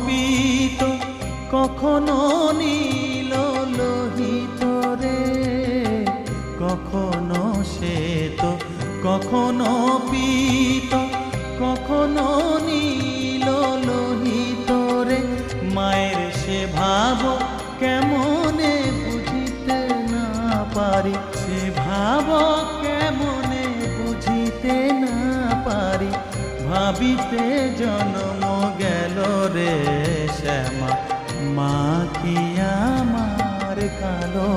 পীত কখনো নীল লোহিত রে, কখনো শ্বেত কখনো পীত কখনো নীল লোহিত রে। মায়ের সে ভাব কেমনে বুঝিতে না পারি, সে ভাব কেমনে বুঝিতে না পারি। ভাবিতে জন্ম গেল রে শ্যামা, মা কি আমার কালো।